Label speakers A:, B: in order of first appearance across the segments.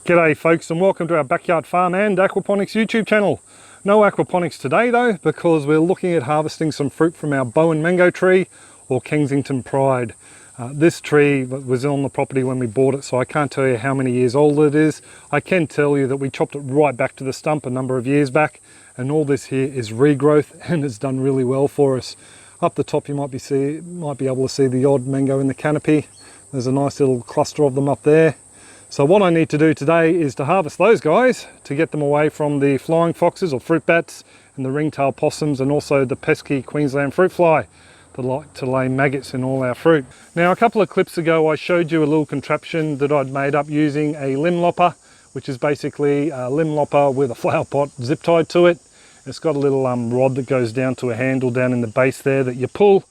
A: G'day folks, and welcome to our backyard farm and aquaponics YouTube channel. No aquaponics today though, because we're looking at harvesting some fruit from our Bowen mango tree, or Kensington Pride. This tree was on the property when we bought it, so I can't tell you how many years old it is. I can tell you that we chopped it right back to the stump a number of years back, and all this here is regrowth and it's done really well for us. Up the top you might be able to see the odd mango in the canopy. There's a nice little cluster of them up there. So what I need to do today is to harvest those guys to get them away from the flying foxes or fruit bats and the ringtail possums, and also the pesky Queensland fruit fly that like to lay maggots in all our fruit. Now a couple of clips ago I showed you a little contraption that I'd made up using a limb lopper, which is basically a limb lopper with a flower pot zip tied to it. It's got a little rod that goes down to a handle down in the base there that you pull.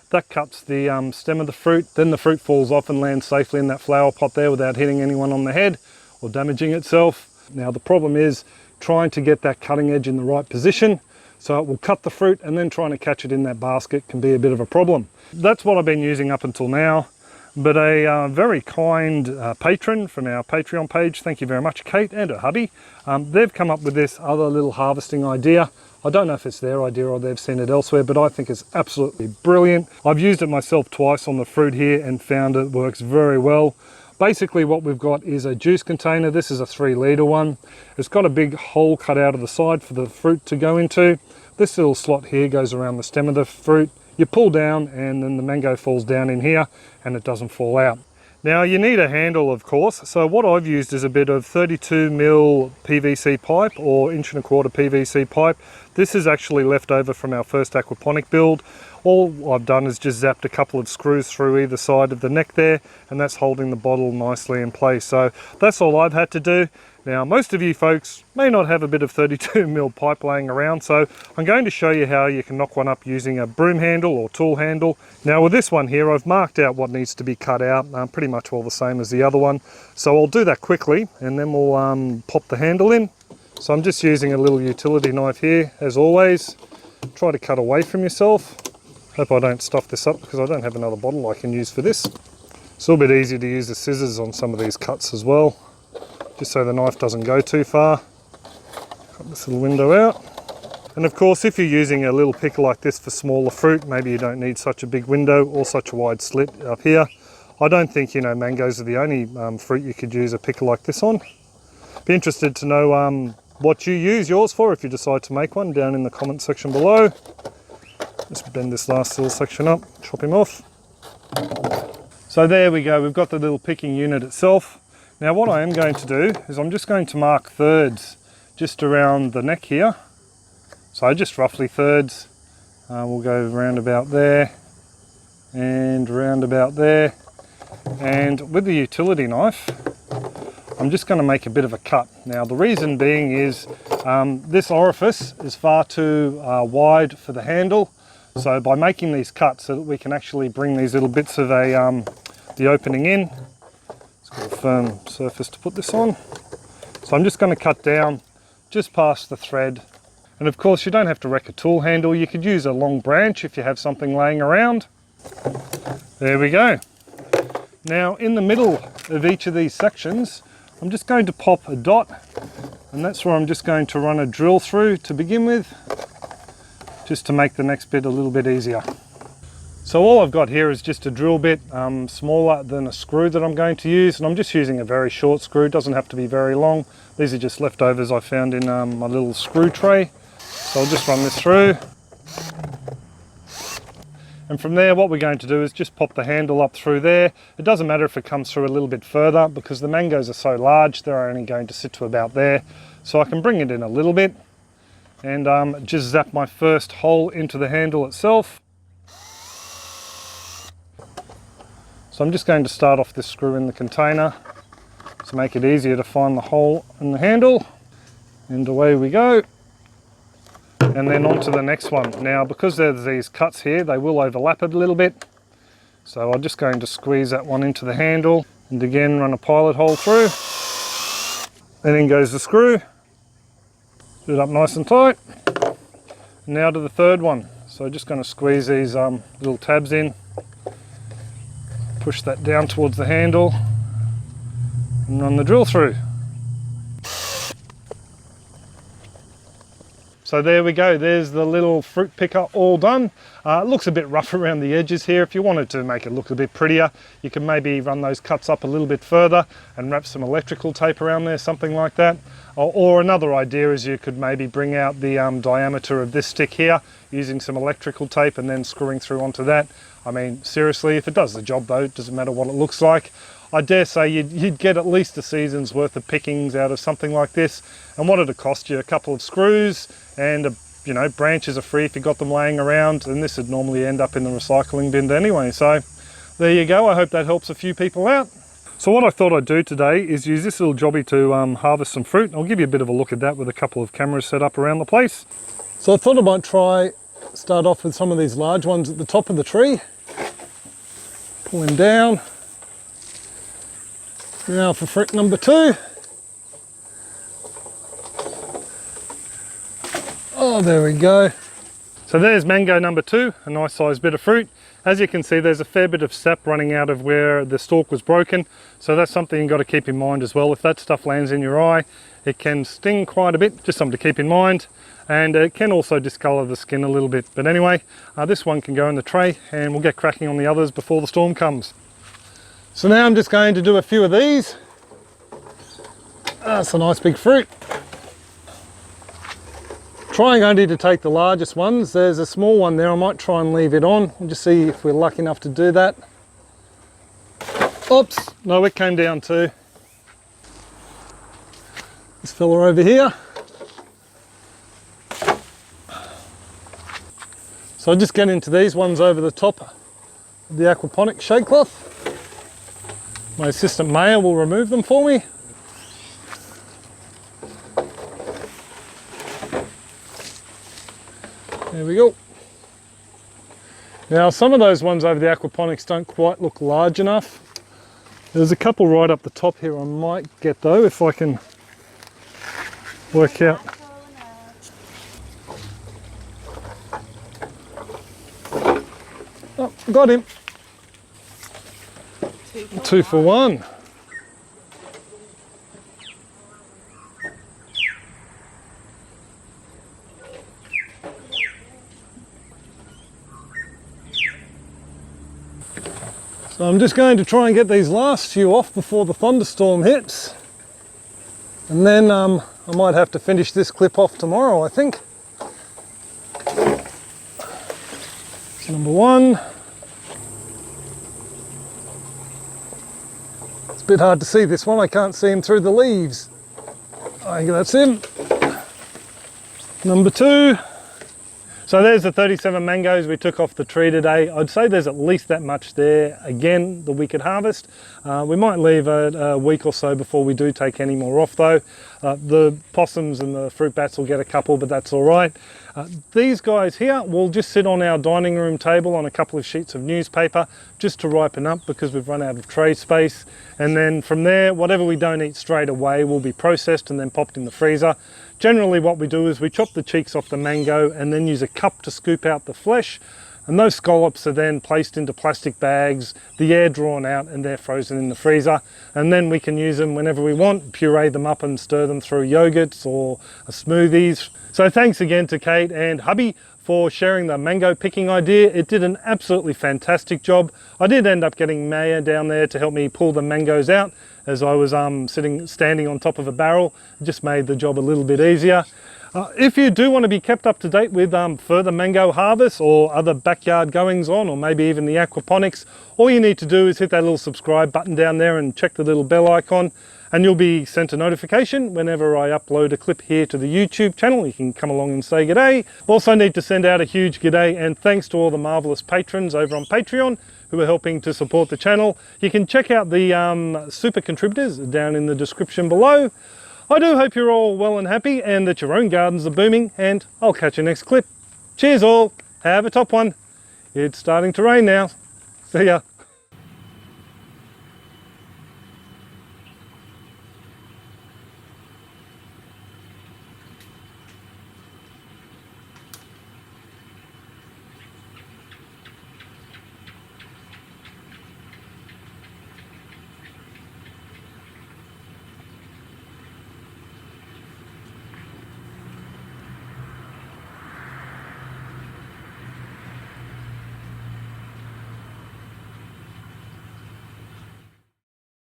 A: That cuts the stem of the fruit, then the fruit falls off and lands safely in that flower pot there without hitting anyone on the head or damaging itself. Now the problem is trying to get that cutting edge in the right position, so it will cut the fruit, and then trying to catch it in that basket can be a bit of a problem. That's what I've been using up until now, but a very kind patron from our Patreon page, thank you very much Kate and her hubby, they've come up with this other little harvesting idea. I don't know if it's their idea or they've seen it elsewhere, but I think it's absolutely brilliant. I've used it myself twice on the fruit here and found it works very well. Basically what we've got is a juice container. This is a 3-litre one. It's got a big hole cut out of the side for the fruit to go into. This little slot here goes around the stem of the fruit. You pull down and then the mango falls down in here and it doesn't fall out. Now you need a handle, of course, so what I've used is a bit of 32mm PVC pipe, or 1¼ PVC pipe. This is actually left over from our first aquaponic build. All I've done is just zapped a couple of screws through either side of the neck there, and that's holding the bottle nicely in place. So that's all I've had to do. Now most of you folks may not have a bit of 32mm pipe laying around, so I'm going to show you how you can knock one up using a broom handle or tool handle. Now with this one here I've marked out what needs to be cut out, pretty much all the same as the other one. So I'll do that quickly and then we'll pop the handle in. So I'm just using a little utility knife here as always. Try to cut away from yourself. Hope I don't stuff this up because I don't have another bottle I can use for this. It's a little bit easier to use the scissors on some of these cuts as well, just so the knife doesn't go too far. Cut this little window out. And of course, if you're using a little picker like this for smaller fruit, maybe you don't need such a big window or such a wide slit up here. I don't think, mangoes are the only fruit you could use a picker like this on. Be interested to know what you use yours for if you decide to make one, down in the comment section below. Just bend this last little section up, chop him off. So there we go, we've got the little picking unit itself. Now what I am going to do is I'm just going to mark thirds just around the neck here. So just roughly thirds. We'll go round about there and round about there. And with the utility knife, I'm just going to make a bit of a cut. Now the reason being is this orifice is far too wide for the handle. So by making these cuts so that we can actually bring these little bits of the opening in. It's got a firm surface to put this on. So I'm just going to cut down just past the thread. And of course you don't have to wreck a tool handle. You could use a long branch if you have something laying around. There we go. Now in the middle of each of these sections, I'm just going to pop a dot, and that's where I'm just going to run a drill through to begin with, just to make the next bit a little bit easier. So all I've got here is just a drill bit, smaller than a screw that I'm going to use, and I'm just using a very short screw. It doesn't have to be very long. These are just leftovers I found in my little screw tray. So I'll just run this through. And from there what we're going to do is just pop the handle up through there. It doesn't matter if it comes through a little bit further because the mangoes are so large, they're only going to sit to about there. So I can bring it in a little bit and just zap my first hole into the handle itself. So I'm just going to start off this screw in the container to make it easier to find the hole in the handle. And away we go. And then on to the next one. Now because there's these cuts here, they will overlap it a little bit. So I'm just going to squeeze that one into the handle and again run a pilot hole through. And in goes the screw. Put it up nice and tight. And now to the third one. So just going to squeeze these little tabs in. Push that down towards the handle and run the drill through. So there we go, there's the little fruit picker all done. It looks a bit rough around the edges here. If you wanted to make it look a bit prettier, you can maybe run those cuts up a little bit further and wrap some electrical tape around there, something like that. Or another idea is you could maybe bring out the diameter of this stick here using some electrical tape and then screwing through onto that. I mean, seriously, if it does the job though, it doesn't matter what it looks like. I dare say you'd get at least a season's worth of pickings out of something like this. And what it'd cost you, a couple of screws and you know, branches are free if you got them laying around, and this would normally end up in the recycling bin anyway. So there you go, I hope that helps a few people out. So what I thought I'd do today is use this little jobby to harvest some fruit. I'll give you a bit of a look at that with a couple of cameras set up around the place. So I thought I might start off with some of these large ones at the top of the tree. Pull him down. Now for fruit number 2. Oh, there we go. So there's mango number 2, a nice sized bit of fruit. As you can see, there's a fair bit of sap running out of where the stalk was broken. So that's something you've got to keep in mind as well. If that stuff lands in your eye, it can sting quite a bit, just something to keep in mind. And it can also discolor the skin a little bit. But anyway, this one can go in the tray and we'll get cracking on the others before the storm comes. So now I'm just going to do a few of these. That's a nice big fruit. Trying only to take the largest ones. There's a small one there, I might try and leave it on. We'll just see if we're lucky enough to do that. Oops, no, it came down too. This fella over here. So I'll just get into these ones over the top of the aquaponics shade cloth. My assistant Maya will remove them for me. There we go. Now some of those ones over the aquaponics don't quite look large enough. There's a couple right up the top here I might get though, if I can work out. Oh, got him. 2 for 1. So I'm just going to try and get these last few off before the thunderstorm hits. And then I might have to finish this clip off tomorrow, I think. So number 1. It's a bit hard to see this one, I can't see him through the leaves. I think that's him. Number 2. So there's the 37 mangoes we took off the tree today. I'd say there's at least that much there again that we could harvest. We might leave it a week or so before we do take any more off though. The possums and the fruit bats will get a couple, but that's all right. These guys here will just sit on our dining room table on a couple of sheets of newspaper just to ripen up because we've run out of tray space. And then from there, whatever we don't eat straight away will be processed and then popped in the freezer. Generally what we do is we chop the cheeks off the mango and then use a cup to scoop out the flesh, and those scallops are then placed into plastic bags, the air drawn out, and they're frozen in the freezer, and then we can use them whenever we want, puree them up and stir them through yogurts or smoothies. So thanks again to Kate and hubby for sharing the mango picking idea. It did an absolutely fantastic job. I did end up getting Maya down there to help me pull the mangoes out as I was standing on top of a barrel. It just made the job a little bit easier. If you do want to be kept up to date with further mango harvests or other backyard goings on, or maybe even the aquaponics, all you need to do is hit that little subscribe button down there and check the little bell icon, and you'll be sent a notification whenever I upload a clip here to the YouTube channel. You can come along and say g'day. Also need to send out a huge g'day and thanks to all the marvelous patrons over on Patreon who are helping to support the channel. You can check out the super contributors down in the description below. I do hope you're all well and happy and that your own gardens are booming, and I'll catch you next clip. Cheers all, have a top one. It's starting to rain now. See ya.